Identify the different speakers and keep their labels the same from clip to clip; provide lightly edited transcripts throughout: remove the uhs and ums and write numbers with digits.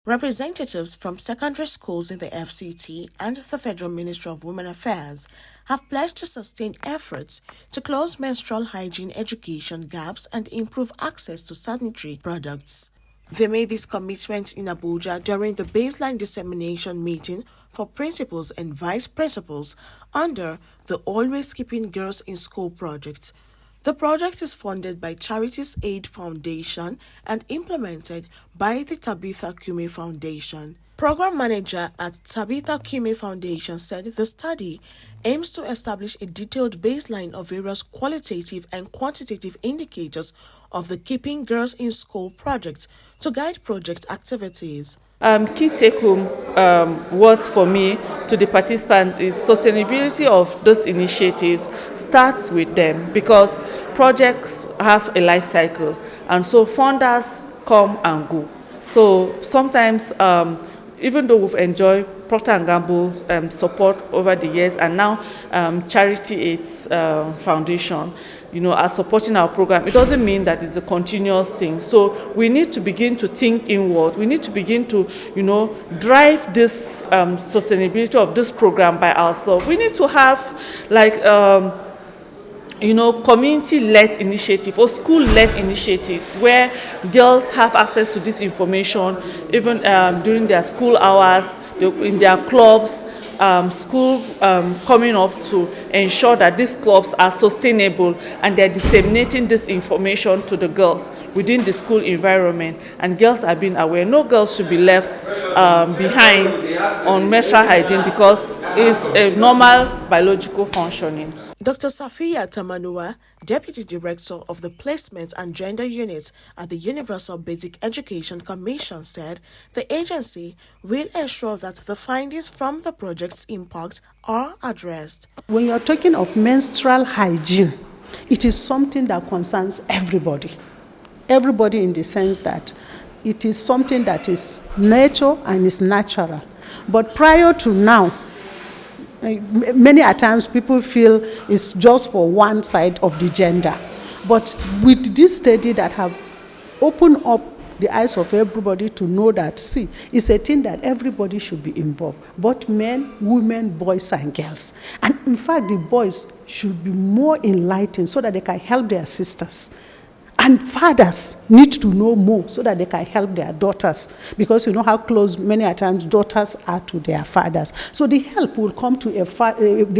Speaker 1: Representatives from secondary schools in the FCT and the Federal Ministry of Women Affairs have pledged to sustain efforts to close menstrual hygiene education gaps and improve access to sanitary products. They made this commitment in Abuja during the baseline dissemination meeting for principals and vice principals under the Always Keeping Girls in School project. The project is funded by Charities Aid Foundation and implemented by the Tabitha Kume Foundation. Program manager at Tabitha Kume Foundation said the study aims to establish a detailed baseline of various qualitative and quantitative indicators of the Keeping Girls in School project to guide project activities.
Speaker 2: Key take-home words for me to the participants is sustainability of those initiatives starts with them because projects have a life cycle and so funders come and go. So sometimes even though we've enjoyed Procter & Gamble support over the years and now Charity Aids Foundation, are supporting our program, it doesn't mean that it's a continuous thing. So we need to begin to think inward. We need to begin to, drive this sustainability of this program by ourselves. We need to have community-led initiative or school-led initiatives where girls have access to this information even during their school hours, in their clubs, school coming up to ensure that these clubs are sustainable and they're disseminating this information to the girls within the school environment, and girls are being aware. No girls should be left behind on menstrual hygiene because it's a normal biological functioning.
Speaker 1: Dr. Safiya Tamanua, Deputy Director of the Placement and Gender Unit at the Universal Basic Education Commission, said the agency will ensure that the findings from the project's impact are addressed.
Speaker 3: When you're talking of menstrual hygiene, it is something that concerns everybody. Everybody in the sense that it is something that is nature and is natural. But prior to now, many a times people feel it's just for one side of the gender. But with this study that have opened up the eyes of everybody to know that, see, it's a thing that everybody should be involved, both men, women, boys, and girls. And in fact, the boys should be more enlightened so that they can help their sisters. And fathers need to know more so that they can help their daughters, because you know how close many a times daughters are to their fathers. So the help will come to the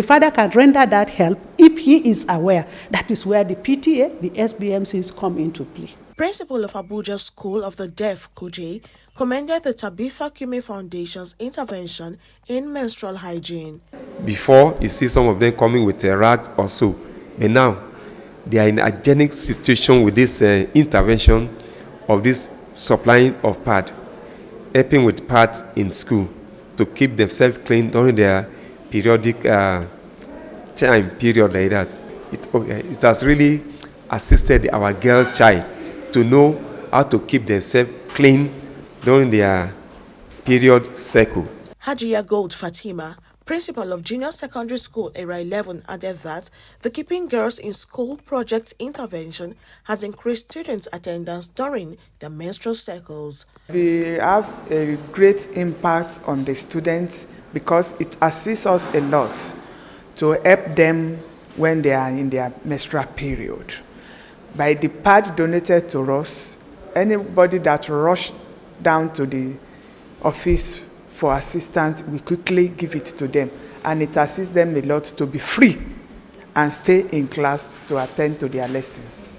Speaker 3: father can render that help if he is aware. That is where the PTA, the SBMCs come into play.
Speaker 1: Principal of Abuja School of the Deaf, Kuje, commended the Tabitha Kume Foundation's intervention in menstrual hygiene.
Speaker 4: Before, you see some of them coming with a rag or so, but now they are in a hygienic situation with this intervention of this supplying of pad, helping with pads in school to keep themselves clean during their periodic time period like that. It has really assisted our girls' child to know how to keep themselves clean during their period cycle.
Speaker 1: Hajiya Gold Fatima, Principal of Junior Secondary School Area 11, added that the Keeping Girls in School project intervention has increased students' attendance during their menstrual cycles.
Speaker 5: We have a great impact on the students because it assists us a lot to help them when they are in their menstrual period. By the pad donated to us, anybody that rushed down to the office for assistance, we quickly give it to them, and it assists them a lot to be free and stay in class to attend to their lessons.